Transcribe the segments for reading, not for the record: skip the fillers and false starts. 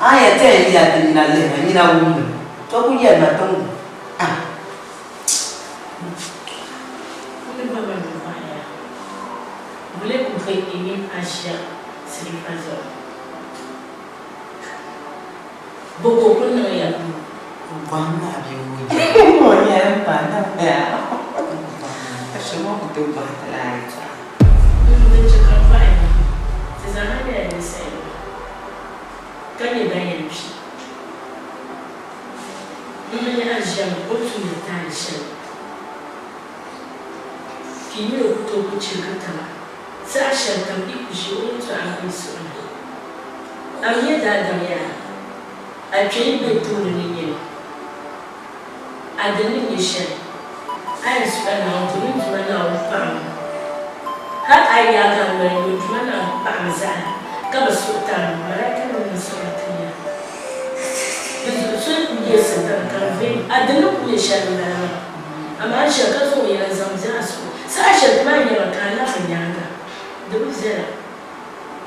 Aya tell me that in a lemon, in a woman. Talk with you, my tongue. Ah. Voulez couvrir Émile Agia, c'est le pasteur. Beaucoup de gens y a vu. Voilà, bien. Moi, il n'y a pas de je m'en fous de battre là. Je vais te comprendre. C'est un peu de l'essai. Quand il est dans le pied, Émile Agia m'a beaucoup de temps à l'échelle. Qui met le couteau pour tuer le temps. Ça achète comme il joue sur un peu sur lui. Amie d'Adamia, a tué le tour de l'île. A donné une échelle. A espéré l'entourage du manant au pain. A aïe à la main du manant au parmesan. Comme ce temps, malgré que nous sommes triés. Le seul qui est cette entrée a donné une échelle de la main. A manger quand on est dans un zéro. Ça achète mal, il y a un canard et un de vous dire,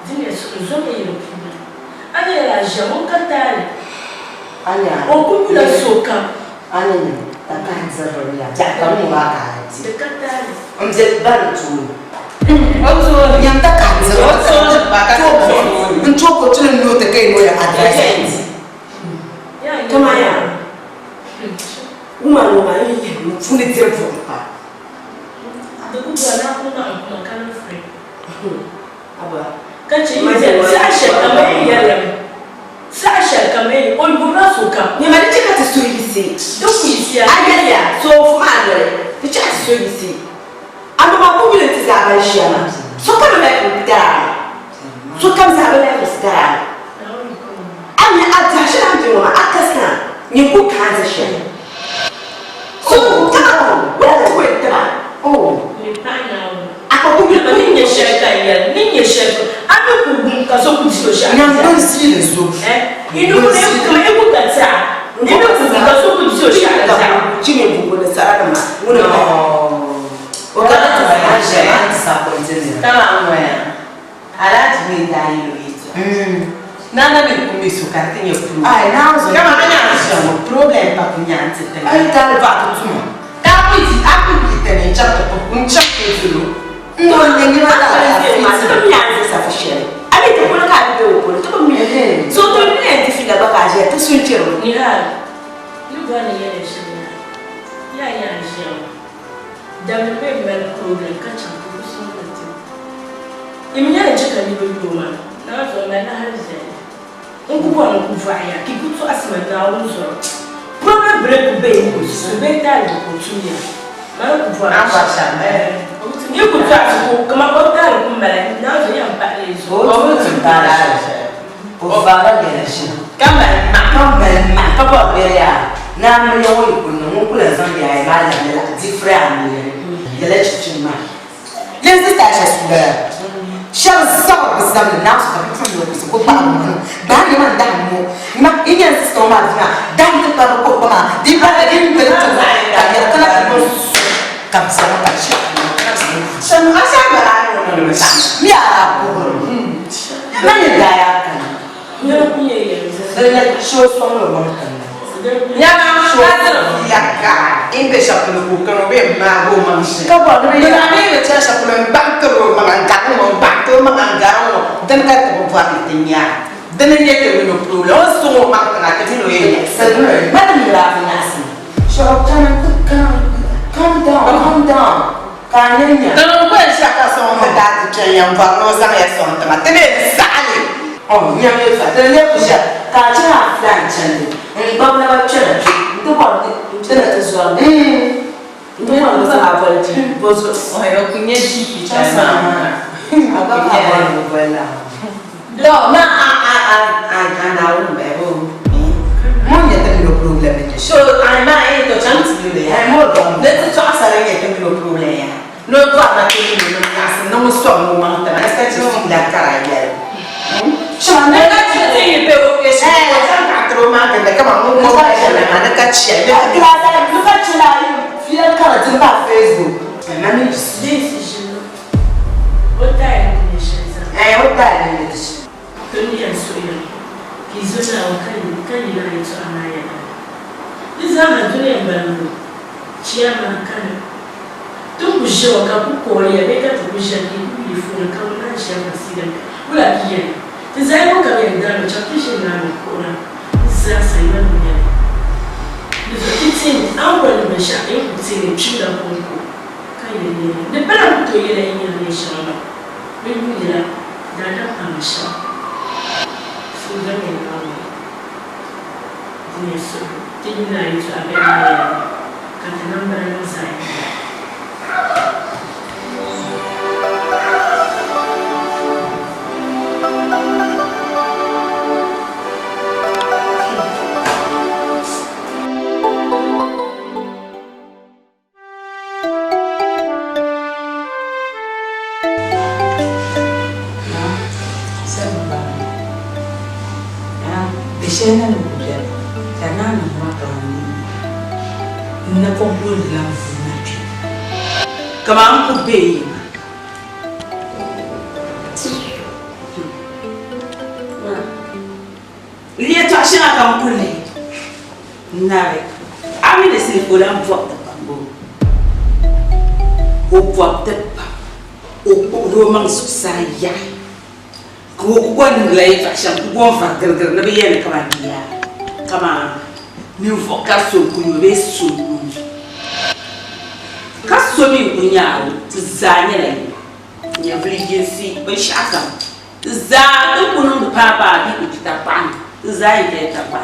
dis-moi ce que j'aime et le problème. Allez, là, j'ai mon catal. Allez, on coupe le soca. Allez, la cancer, il y a comme une vague. Le catal. On dit pas le tout. On dit, ta cancer, on trouve que tu ne notes que il y a adresse. Comment il y a? Woman, il faut le dire pour pas. De coup, voilà, on a un canal frais. Quand tu dis ça, achète quand même, ça achète quand même, on ne peut pas se camp. Mais ma dit que tu es ici. Donc ici, aïe, sauf mal, tu es ici. Alors, ma commune est à la chienne. So comme le terrain. So comme ça, le terrain. Ah, mais attaché à un moment, à Cascan, il n'y a pas de chienne. So, où est le terrain? Oh, les panneaux. Ako kubila Ninye shaka ya, ninye shaka. Ano kugunga so kujiso shaka. Nyamdo si le zo. Inu kule kama ebu kata. Inu kugunga so kujiso shaka. Chime bugo le sarada ma. Uno. Okata to baje disappointed. Kama moya. Alaji me dai lo itu. Nana me kumiso katenye pro. Ai nazo. Kama anya asho problem pa kunyanze tena. Ai tale pa tutuma. Kapiti akubiti tena chapter po chapter zulu. Non, non è sufficiente. Avete quello che avevo quello, tu mi sotto il niente fino a bagaglia, tu sul giro. Ni ha. Ni ba ni yele shi. Ya ya shi. Da me be mel problem ka chan ko so ko. Imi ya jika ni be doma. Na so me na ha je. Nku bo nku fa ya, ki ku to asma na wo so. Problem break be ni so be ta ko tuya. Ma ku fa. Ambasha. You could try to come up with that. Now you are back. Oh, to Balaja. Oh, Balaja. Come on, Papa Beria. Now, you know, who is on the island, different. The lecture man. Yes, this is there. Shall solve with some announcement from the Papa. Bannerman Damu, not Indian stomach, down the Papa, the Balagan, the comes out by ship. Some Asaba, yeah, many diagram. No, show some of them. Yeah, English up to the book and obey my woman. Come on, I made a chance of them back to Roman and Gamo, back to Mamangaro, then that will find it in ya. Then I get the window through, also, Martin, I can do Madam laughing at me. Shall calm down. Kanyanya. Don't go and shut us on the dad to train and follow some yes on the matinee. Sally. Oh, young lady, the little shot. Kajana flanching. And Bob never church. The one as well. You want to have a team. Was I open your cheeky chest? I don't have one well now. No, I won't be home. No problem. So I might to chance to do. I'm more gone. Let's toss a get no problem. No problem. No strong woman. I expect you to that carrier. So I'm not going to pay okay. I'm through market. Come on, no and catch you. Look at you. Feel color to my Facebook. And I need to see this. What time is it? What time is it? 20 years. He's zina kan yi na ito amaya izama duniya bangu chiyama kana tukusho kakukolya beka tukusha kifuna kama shamba sida ula kiye tizayo kama ndalo chapisha na mkora sasa ina dunia ndio kitu au nimesha ikuti chula kongo kaye ne bala mtu yele yenye shamba mimi ya dada amsha sura ya Yesu tingina itu abena kata namba saya Shena no kuja kana na mwaka ni na kompuni la mfunati kama mko bei liye tashina kampuni nawe amine silifola mvokta pambo opwapta pa romang susaya kwa nilai fashion kwa fagar na biya kama dia kama ni vokaso kunyobe sunu kaso mi kunyawo tizanya la ni avligensi ba shaka za kunu papa bi kutapanga za ide tapa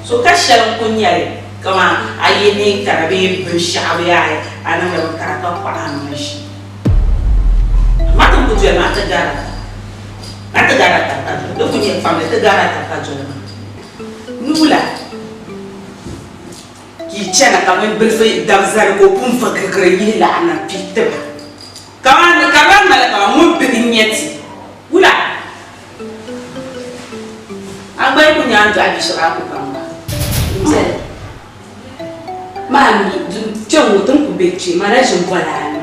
so kashal kunyare kama ayene karabe bi shabe ay ananga karaka kwa amashi matam kujua na tagara Natagara do punya family tagara takajona nula ki chana kamen bilfe davzar ko pum fakakre yila ana pitba kaman malaka mun binyeti wula agbai punya antu abishra ko kamba nze mami jongo tun ku bechi marajin bolani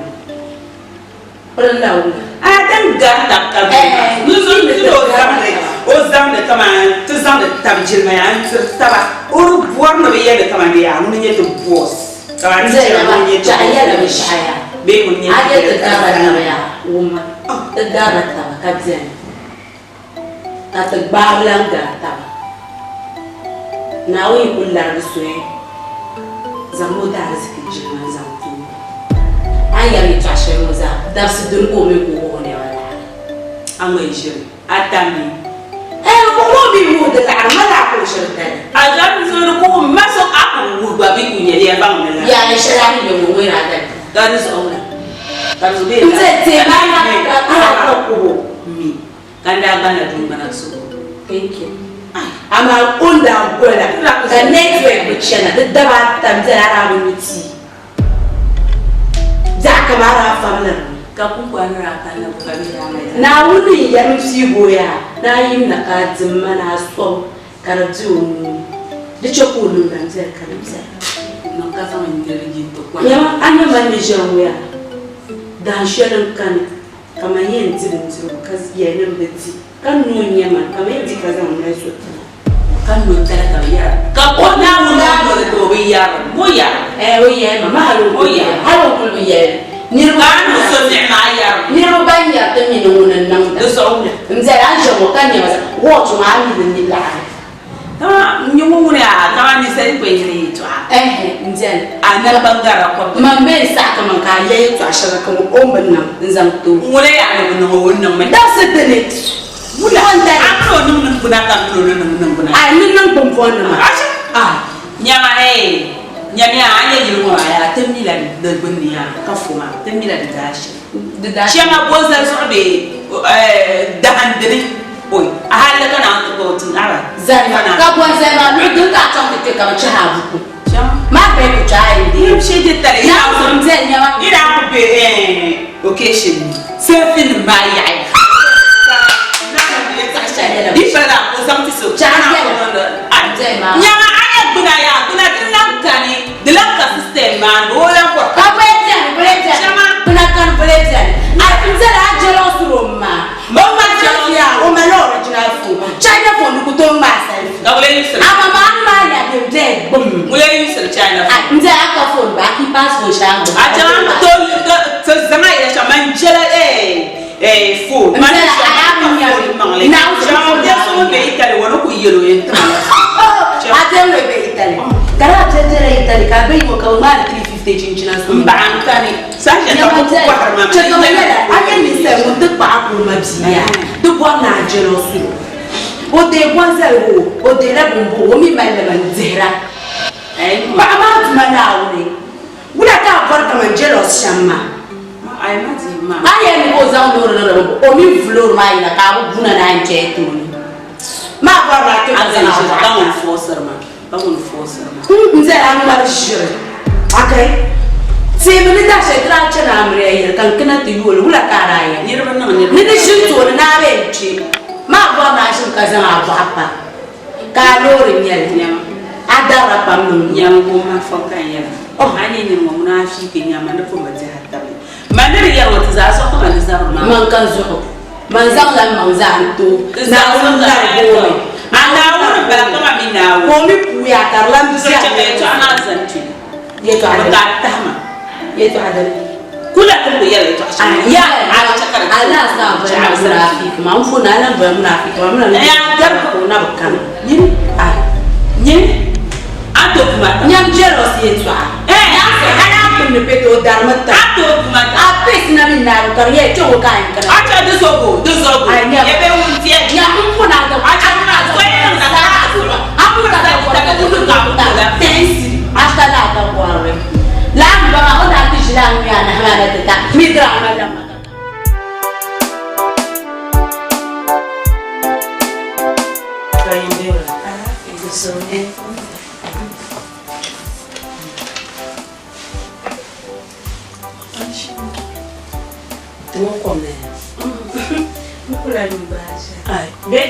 wala Adam gata kabisa. Nusu ndio ozamne kama tuzamne tabijilma ya taba. Uru buarno biyele kama dia, munye to boss. Kama nje munye to. Chaya la mishaya. Be munye. Aya tadara na ya. Uma. Tadara taba kabisa. Tata bablanga taba. Nawe kullar biswe. Zamuda azikijilma zamtu. Aya ni tashemoza. Darsi dunko meko ne wala. Amma yishiri atami ko bi mu da armala ko shirtani ajabi zo ko maso aku ba bi kunyeli ya ba mun la ya shara ni mu wira da dan so wala dan so be la te ba na ka ko mi kanda bana dun bana so thank you ama unda gola ka network bi chana da ba tamzara ara muti zaka mara famna kakukwanira kana kukamira na wuni ya msigoya na yimna kadzimma na so karaju dicho kulu nanze kanisa nakaza mandiri to kwa ya anya manager ya dan shelan kan kama yenzi nziro kazi ya nembeti kan no nyama kama yenzi kaza mnaisho kan no tara ya kapona wuna do ya moya oya mama halo oya halo kulu ya Nirvana so ne'maya nirvana ya tani nuna nan da so nzara jomo kanya wasa wotu maami ni la ta nyumu ne ta ni sai ko ni to nzen ana bangara ko mambe sa ka man ka yayi to ashara kan omban nan nzam to mure ya ne wannan mai da sadane mula wanda akro nun kuna ka nun kuna ai nun bonfon ma nyama nyamia anya yirwa ya temila de bunniya kafuma temila de dashi chama boza sobe dahandri oy ahalla kana to tin ara zana ka boza ma ludu ka ton te ka chahabu ma be ku chai di shede tare ya so mzenya wa ira ku be occasion surfing ma ya na di fara ko samti so chana ko nyama anya bunaya kani dilaka system man wala ko kabeten chama kuna kan bulletin afinzela ajelo suroma mama jafia o melo original fu china fo ndukuto mbasa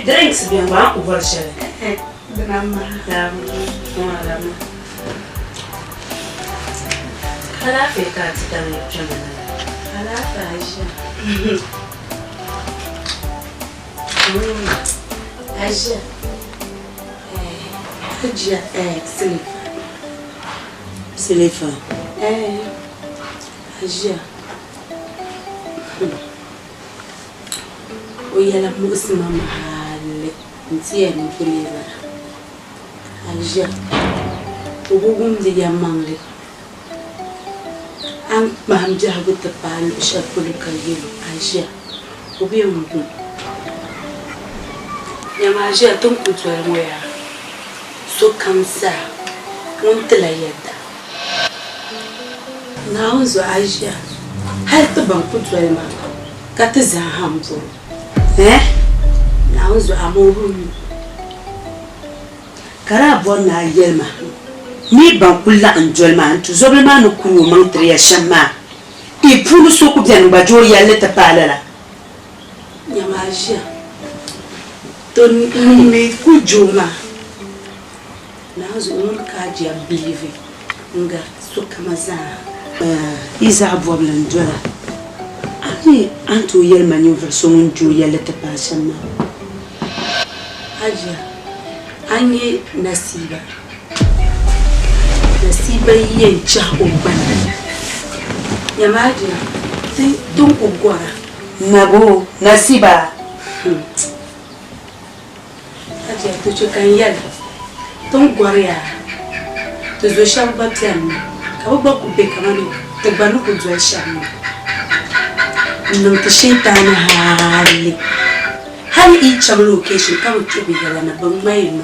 Drinks bien, va ou voir chérie. ويلا مقسمة محل نسيان كلنا الجا وبقوم دي يمان لي أنا ما هم جاه بتبال بشر كل كليل الجا وبيوم دون يا ما جا تم كتير ويا سو كم ساعة وانت لا يدا ناوزو الجا هل تبان كتير ما كتزهم زو nauzu amoruni karabo na yelma ni ban kulla anjolma antu zoblema no kunu mantriya shamma e pulu so ku bian ba jori yalle ta palala nyamaja to ni ku juma nauzu un kaji believe nga so kama za iza abwabla ndola أنتو يلمن يفرسون جو يلتبا شما أجا أني نسيبة ينجح أبانا يا ماجا تون أبقورا نبو نسيبة أجا تجو كان يل تون قوريا تزو شابا تيامي كابو باكو بيكاماني تقبانو كجو شامي نو تشيطان هالي هل each location كم تبي يلا نبغى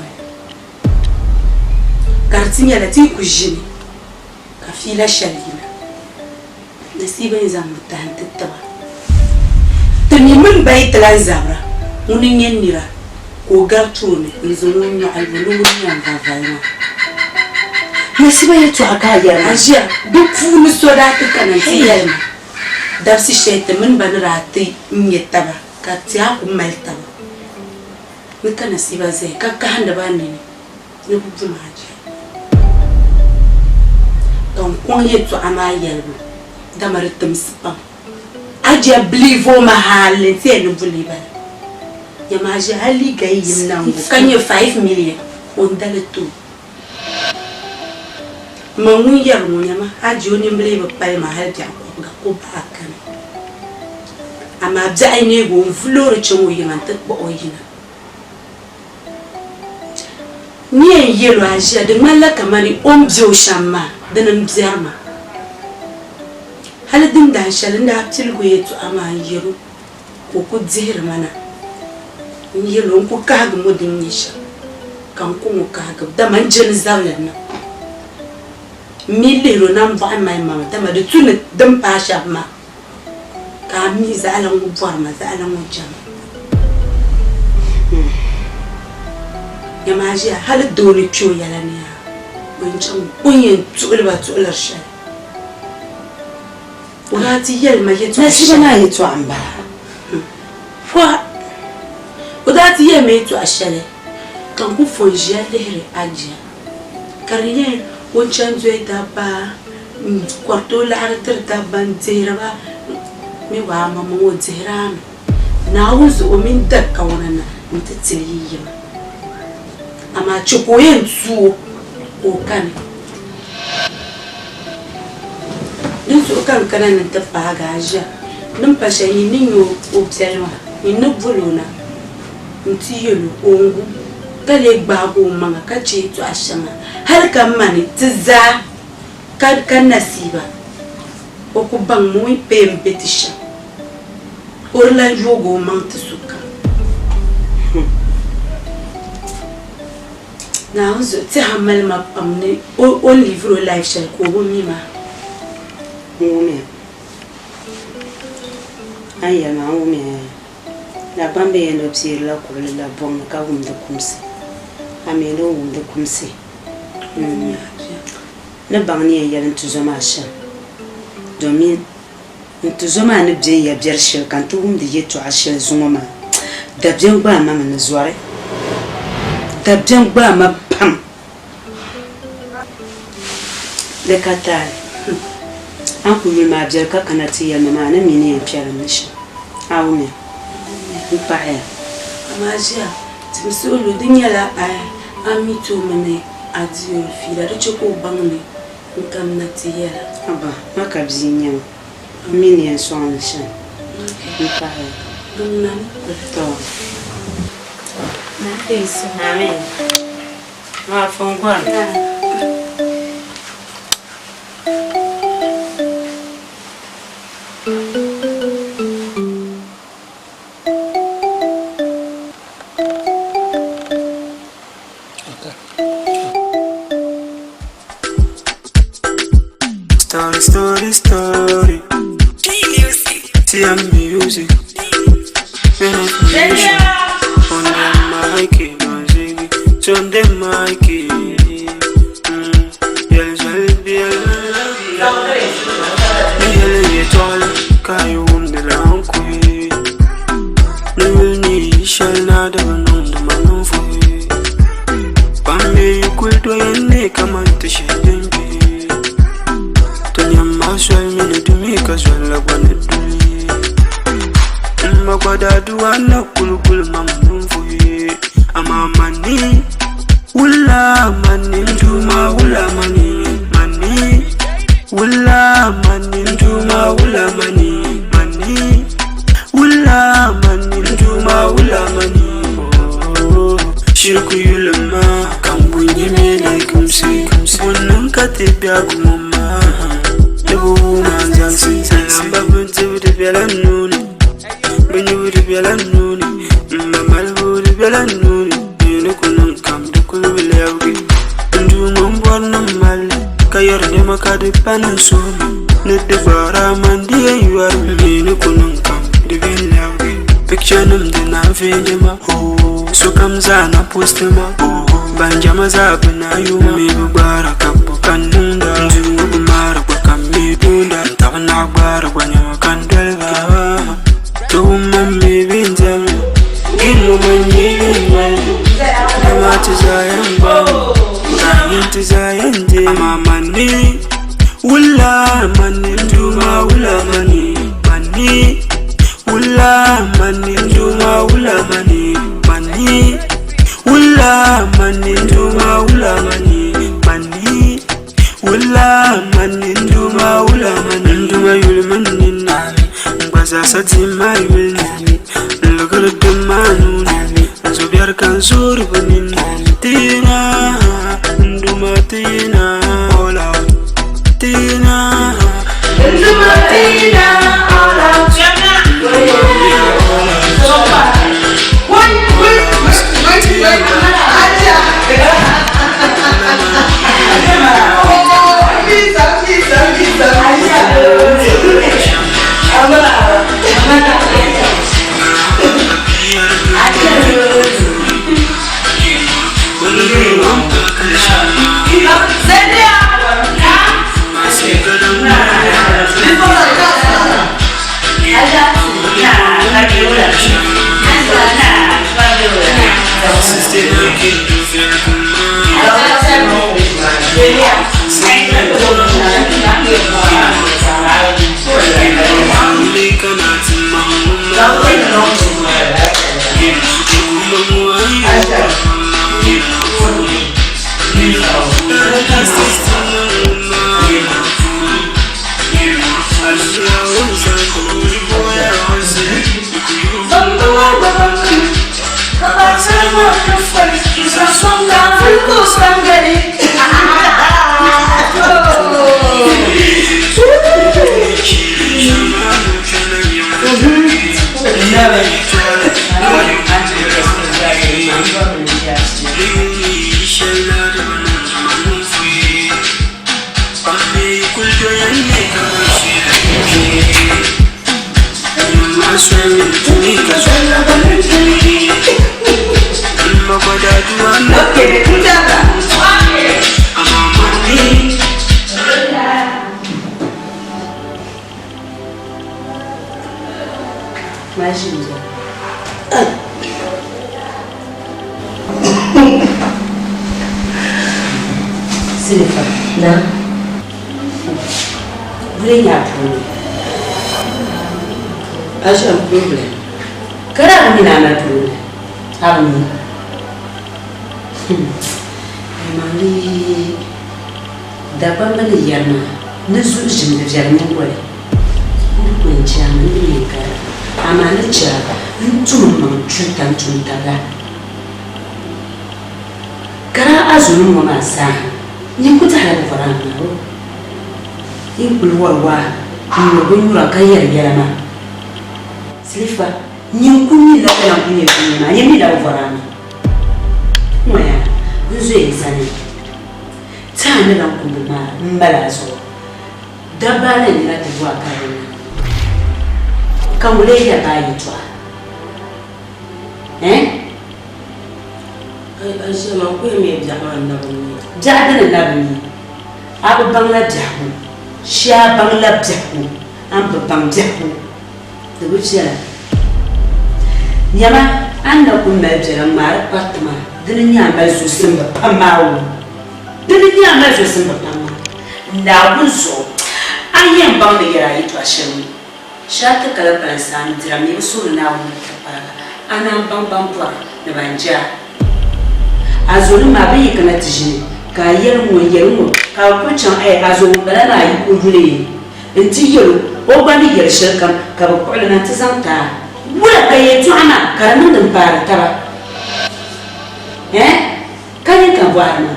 كارتين يلا تيجي كوجيني كفيلا شالينا نسيبه نزام متهان تتبع تني من بيت لانزابرا ونين نيرا كوغارتوني نزولون يعلمون ينفعنا نسيبه يتوعكايا أجيا بكفون السودات كنتيا دارسي شيء من بنراتي ميتبع كاتيا ومالتبع نكنا نسيبه زي كهند باني نبغى معاجي دون كون يتو أما يلبو دمرت مسبا أجي بليفو محل تين بليبال يا ماجي هالي جاي يمنعو كان 5 مليون on daletu mangun yar munyama haji oni mble ba pay ma hal ja ko ga ko ba kan ama bjai ne go flore chomo yima tat bo oyina ni en yelo aja de mala kamani on bio shamma danan bjarma hal din da shalinda aptil go yetu ama yero ko ku zihir mana yelo ko ka ga modin yisha kan ko mo ka ga da man jin zawlan milero nan ba mai mama tama da tuna dan pasha ma ka mi zalan go bor ma zalan go jam ya maji hal dole kyo yala ne ya wancan kunyin tulba tular sha urati yel ma yeto na shi na yeto amba fa urati yel ma yeto ashale kan ku fonjia lehre aja kariye wancan zai daba kwarto la'aratar daban zera mi wa mama wo zera na wuzu o min dakka wannan min tatsiriyi ama chikoyen su o kan din su kan kanan ta faga ja nin fashe ni ninyo o bselma ni nubuluna ntiyelo ongu kale gbago manga kace to ashama har kan mani tiza kan nasiba o ku bang mu pembe tisha orla jogo mang tsuka na uzo ti hamal ma pamne o livre life shall ko bo mi ma Ome. Aya na ome. La bambe yendo psi la ko la bon ka wumde kumsi. Amelo wumde kumsi. Na bangni ya ntu zoma sha. Domin ntu zoma ne bje ya bjer shel kan tu wumde yeto ashel zuma. Da bjen gba mama na zware. Da bjen gba ma pam. Le katal. Aku ma bjer ka kanati ya mama na mini ya pyara nishi. Awume. Mpaya. amajia timsolo dinyala amito mene adio fila de choko bangne nkam natiyela Aba, makabzinya. Mini ya swan sha. Mpaya. dunnan To. Na penso, amen. Ma fongwa. Story. TM music. On the mic, magic. On the mic. Wana kulukul mamumfuye amamani wula mani nduma wula mani wula mani nduma wula mani wula mani nduma wula mani shirku yulama kambunyi mele kumsi wannan katibya kumma dubu manzansi sanamba buntu de belanuni Benjuri belanuni, mamaluri belanuni. Yene kunun kam de kulu belaugi. Ndu mumborna mal, kayar de makade panansumi. Nede bara mandi yuar. Yene kunun kam de belaugi. Picture num de na vejema. So kam za na postema. Banjama za bina yuma. Mi bubara kapu kanunda. Ndu bumara kwa kamidunda. Ntavana bara kwa nyawa kandalva. Mami binzam, ginu mani binzam. Nama tuzayan bam, kahin tuzayan je. Mani, wula mani nduma wula mani, wula mani nduma wula mani, wula mani nduma. Sati mai beni, logro de manu nani, azubiar kan sur benin. Tina, nduma tina, ola. Tina, nduma tina, ola. Silifa, na bring up I have a problem. Can I mean I'm a problem? How me? Mali dapat mana yana nasu jim da jami'an wale ko in ci amana ne ka amana ci ntun man cutan daga kara azulun mu ma sa ni ku ta da faran na ro in bulwarwa ni gon yura kan yar ma silifa ni kun ni la kana kun ne ma ni mi da faran mo ya nzo exane tana na kumma mbalazo dabana ni na twa kana kamule ya bayitwa Aisha ma ko me jaman na bani jadana labni abu bangla jahu sha bangla jahu am bang jahu da wuce nyama anna kumma jara mar patma dinin ma su sun ba pamawo dinin ma su sun ba pamawo da bunso ayyan bang da yara yi to ashin shata kala kala san dira mi su na wani tapara ana bang kwa da banja azolu ma be kana tijini ka yermo ka ko chan ay azo bala na yi ko jule enti yelo o bani yel shirkam ka ba ko na tizanta wala ka yetu ana karamin din fara taba kan ka bwana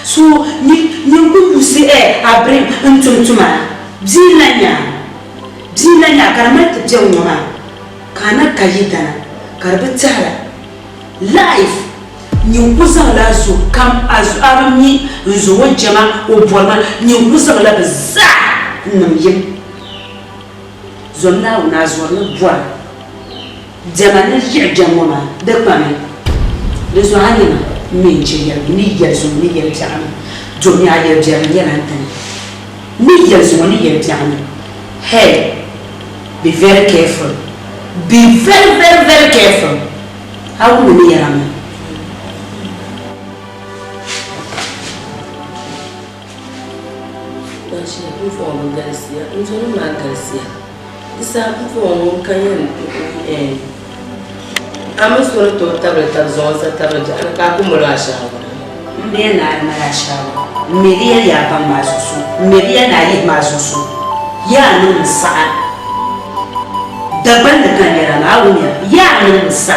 so ni ko busi abrim ntumtuma bzilanya karamin ta jawma kana kayidana karbitara life nyunguza la zo kam azu arami nzo wajama obolma nyunguza la bza namye zonna una zorna bwa jamana yijamoma de pame de zo hanima minje ya ni yazo ni ya jama jomi ya jama ya lantani ni yazo ni ya jama hey be very careful, be very very very careful. How will you hear me? Inform Garcia, Inform Garcia. This inform can I'm going to tablet as well as a tablet and Kakumurasha. Mena Marasha, Media Yapa Masusu, Media Nai Masusu, Yan Sa daban da kan yara ma awunya ya nan sa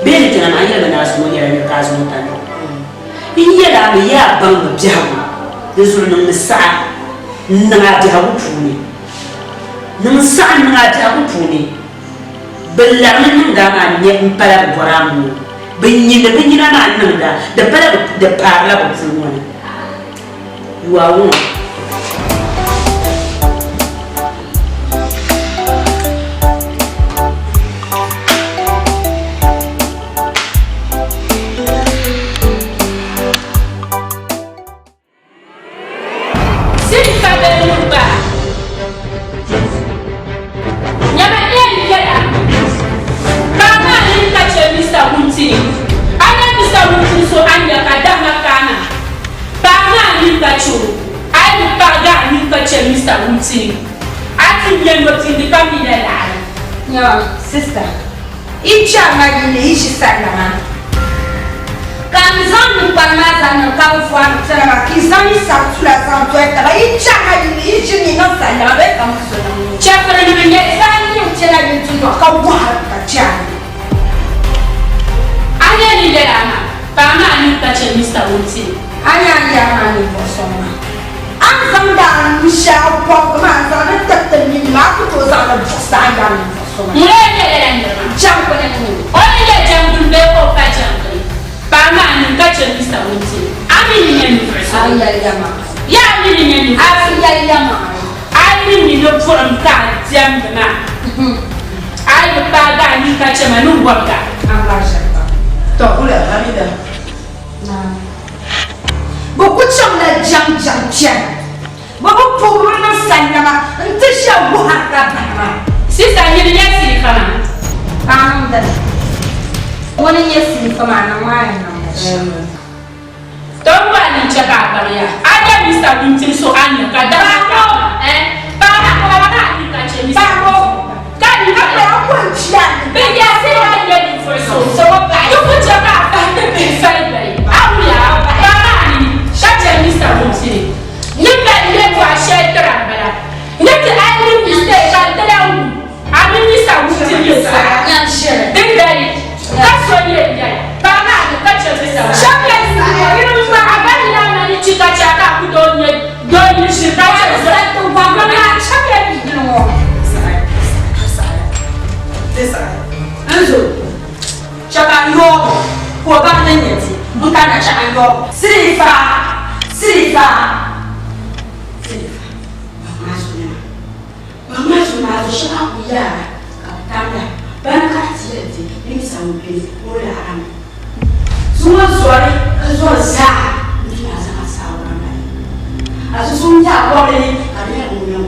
bele tana ma yara na so yara ne ka zo tan in yara ma ya ban biawo da zo nan sa na biawo tuni nan sa na biawo tuni bella nan ga ma ne in fara boramu bin na nan da fara da fara ba tun wani yuwawo sister, each other in each side. Kan zan parma zan ka fuan tsara ki zan sa tsula san to eta each other in each ni no sa na be kam so na chapter ni me zan ni tsara ni tu ka wa ka cha anya ni le ana pa ma ni ka che Mr. Wunti anya ni ama ni bo so ma an zan da ni sha po ma zan ta ta ni ma ku to zan da sa ya ni Mule le jam ko ni oni le jam dun be ko ka jam ko pa ma ni ka che Mr. Wunti ami ni ni first ya ya ma ya ni ni asi ya ma ai ni no from ka jam na ai pa ga ni ka che ma nu wa ka Allah shaka to kula Hamida Boku chom na jam chen boku puru na sanyama ntisha buhaka bama sister ni siri fana Anda. Wani yesi kama na mai na mashi. Don ba ni chaka ba ya. Ada Mr. Wunti so anya ka da ko ba na ko na ni ka che Mr. Ba ko. Ka ni ka Ba ko chia. be ya se ya ni for so ba you put chaka ka te be sai ba. Awu ya ba na ni ka che Mr. Wunti. Ni ba ni ko a she tra ba ya. Ni ti ai ni mistake ka te ya wu. Ami Mr. Wunti ni sa. Yan shere. Big daddy. That's what you're doing. Baba, you got your visa. Chocolate. You know, I'm very young and you got your car. Don't you should got your visa. Chocolate. You know. This Anzo. Chaka yo. Ko ba na nyeti. Nka na chaka yo. Silifa. Mama suna shaka ku yara. Kaptana. Banka tiyeti. Ni sampe. Ora am. Suma swari. Zo sa. Ni na sama sawa na. Asu sun ja ko ni. Ari ya unyo.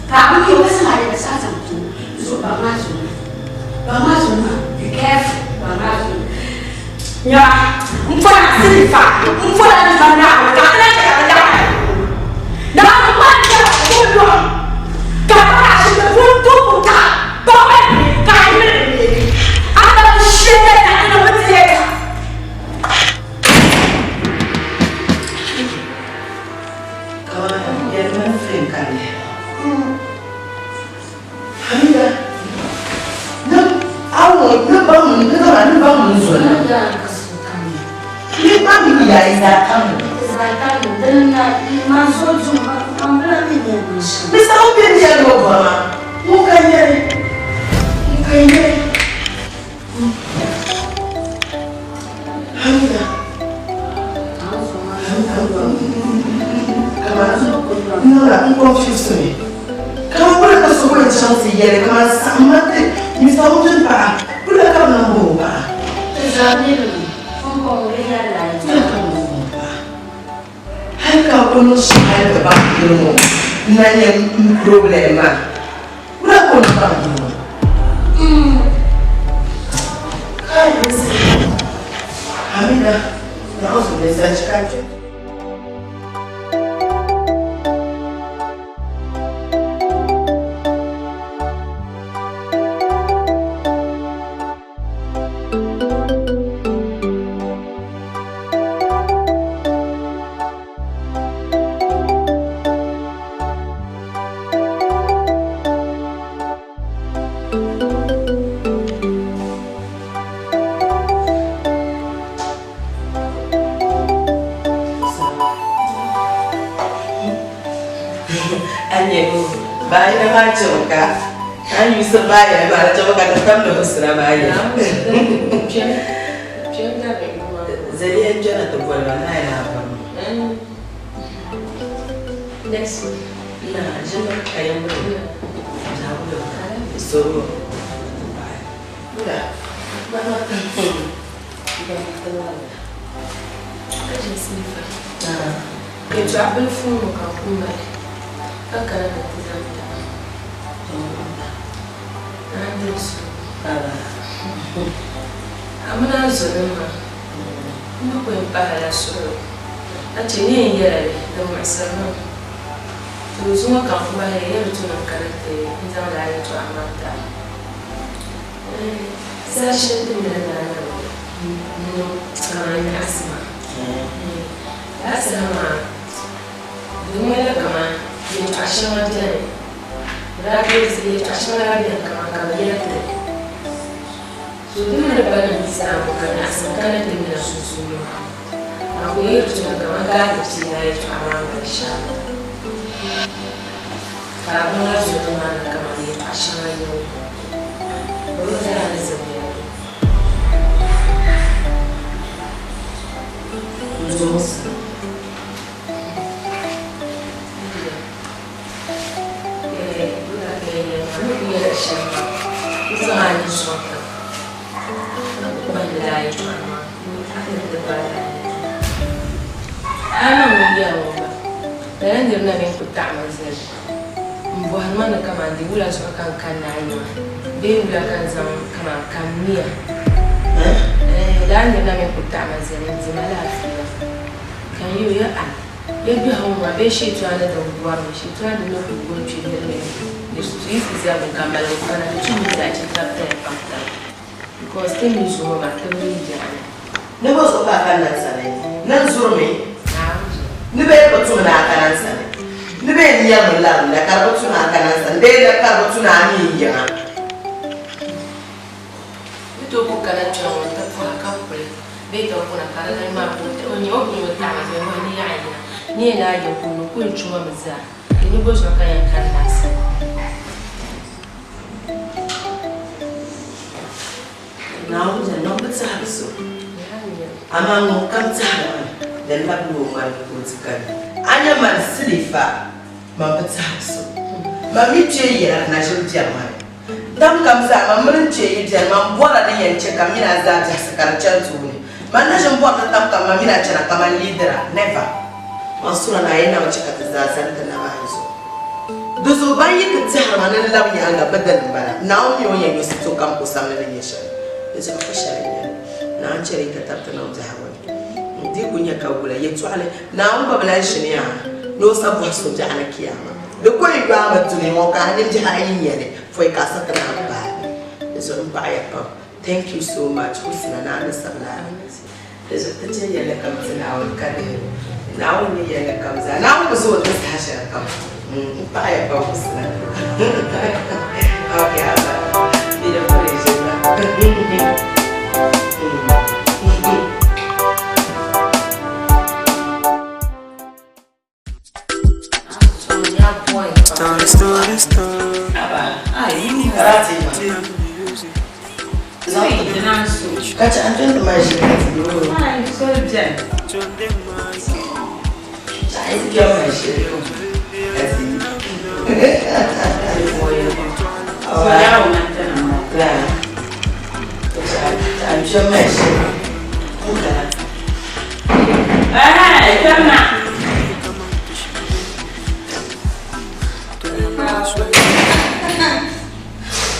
Ka ku yo sa ari sa sa tu. Zo ba ma suna. Be careful. Ba ma suna. Ya. Mfana silifa. Mfana ni bana. Kana kana. Da ma ja ko Kata sudah untuk buka, boleh kain. Ada siapa yang nak berjaya? kawan yang mana frame kan ya. Hamida. Na bangun zona. Ni bangun ya ida kamu. Bisa ubir dia loba. Mukanya. Hamida. Nora, confused me. Kamu boleh kasih chance ya, kamu sama deh. Mr. Wunti pa, boleh kamu nambah pa. Haka kono shaya da ba girmo na yin problema ura kono ba girmo Hamida na osu ne sa chikaje Anye, buy the machoka. I used to buy it, but I don't got the family to buy it. Zeli and Jonathan were on 9 hours. Next week. No, I am so. Yeah. Eu trabalho fundo com a cumba. A cara da tizamita. Anderson. Amana Zolima. Não foi para a sua. A tinha era da Marcelo. Tu uma campo vai ir tu não caracter. Então lá eu tô amanda. Se acha que me dá não trabalha assim. Asama. Dumela kama ye ashama tare. Rabe zai ashama rabe kama yake. So dumela bana samu kana asama kana dimela susulu. Akwai to kama ga ci yayi to amana sha. Ka mun zo kuma kama ye ashama yau. Bolo da zai. Nossa. Maybe home, my bed sheet to another one, she tried to look at what she did. The street is a camera, and I choose that she got there after. Because things were at the region. Never so bad answer. None saw me. Never able to answer. Never young love, the Carotuna can answer. They the Carotuna young. You took a canadian for a couple. They don't want a canadian map when you open your time when you are. Ni na ya kuno kuichuma mza ni bosho kaya kanasa now the number so among come to the labu man put kan anya man silifa mambata so mami che ya na jo jaman dam kam sa mamrin che ya man bora ne yanche kamina za ta sakar chantu ne man na jin bora tam kam mamina che na kama leader never Masura na yana wace ka tazazan da na bayansu. Dozo bayi ka tsara manan labi anga badal bana. Na o mi onye yosi to kam kusam na nyesha. Dozo ka shariya. Na ancheri ka tapta na uzahawa. Ndi kunya ka gula yetu ale na o babala shiniya. No sabu so ja ana kiyama. Da ko yi ba ma tuni mo ka hanin ji hayin yene foi ka saka na ba. Dozo mba ya pa. Thank you so much usina na na sabla. Dozo ta ce yalla kam tsina wal kare. Now we are comes and now was all this hasha come. Buy a box. Okay, Catch and drink my shit. I get my shit. I'm sure my shit. Hey, come on.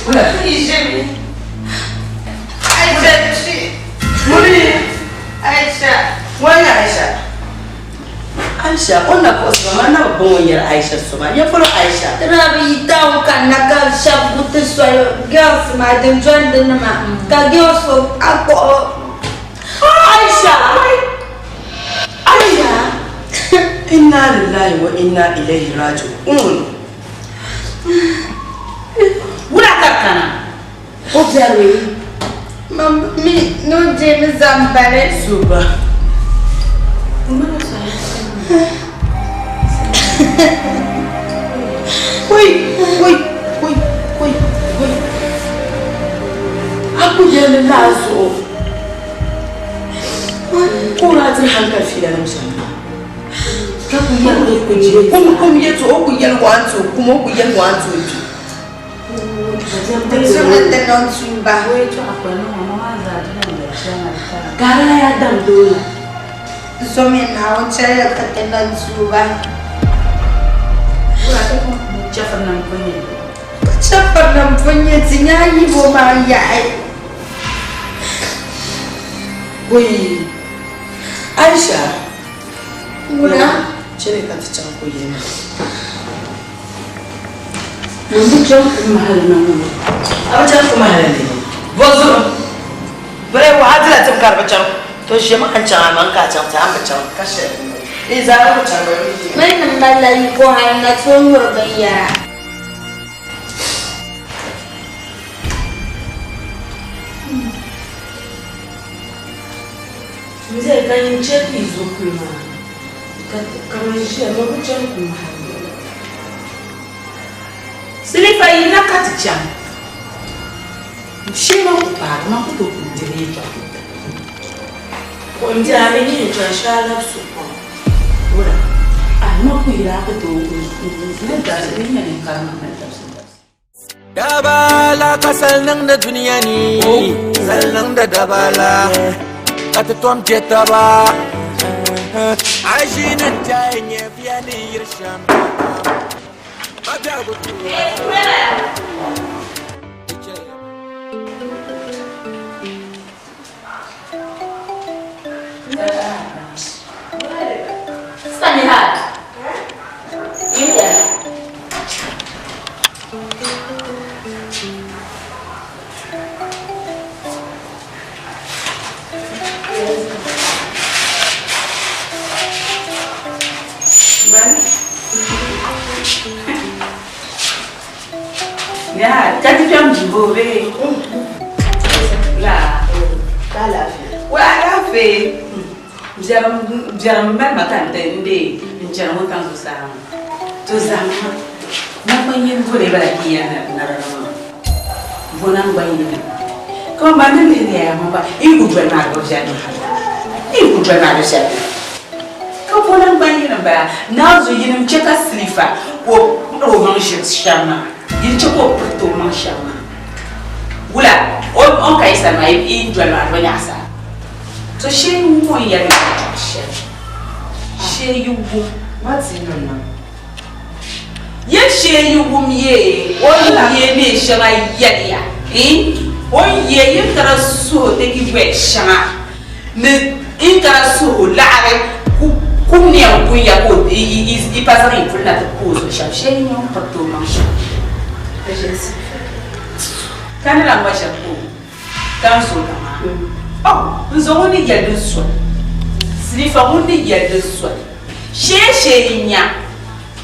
What is it? I said shit. Aisha. Why Aisha? Aisha, ona kosa mana bonyer Aisha soma. Ya follow Aisha. Rabi tau kan nakal shop butu soyo girls ma dem join den ma. Ka girls for ako. Aisha. Aisha. Inna lillahi wa inna ilaihi raji'un. Wula kakana. Observe. Mami no James Zambare Suba. lazo ko na zai hankali fiye da musamman ka ku yi ku je kuma yeto ku yan wanto kuma ku yan wanto bi so da non sumba wai to akwai mama za ta da shana ta gara ya dan dole so me na wance ya ka da non sumba ko ta ko jafar nan kunye chapar nan funye tinyayi bo ma ya ai boy Aisha muna cire ka ta can koyi ne mun jan kuma halin nan abacan kuma halale bozo bare wa hadira tin karbacan to shi ma an can man ka can ta ambacan kashe eh za mu can bari mai nan lallai ko har na tsonyor bayya zai ganin cefi zo kuma kamar shi a mabucan kuma silifa yi na katican shi ma ku ba ma ku to ku dire ta ko ndi a me ni to sha la su ko ora a ma ku ira ku to ne da ni ne kan na ta su Dabala kasal nang da duniya ni sal nang da dabala Katuam jetaba Ajina jaynya piani irsham Madabu Sanihat iya Ya, jadi jam jibore. Lah, kala wala fe. Jaram ban makanta inde, jaram kan usam. To zama. Na panyen bole bala kiya na rama. Bonang bayin. Ko manan ne ya mamba, iku gbe na go jani. Iku gbe na jani. Ko bonang bayin ba, na zo yin cheka slifa, ko roman shama. Il te ko porto manchama wula on kai sa mai in dwalo arwanya sa to she mo ya ni she you what's in your name ye she you ye o ye ne shama ya o ye ye tara so te ki we shama ne in tara so laare ku ne ku ya ko i pasari pour na te pose she ni on porto manchama Kana la mwasha ko kan so kama oh nzo ni ya de so silifa ni ya de so she nya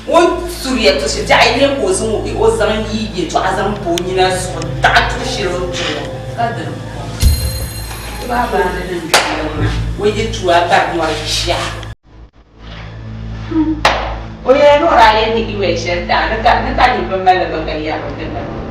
won suriya to she dai ne ko sun o zan yi ye to azan bo ni na so ta to shiro to ka da ba ba na den da wo ye tuwa ba mo sha oye no ra ye ni ki we she ta na ka ni ba mala ba ga ya ba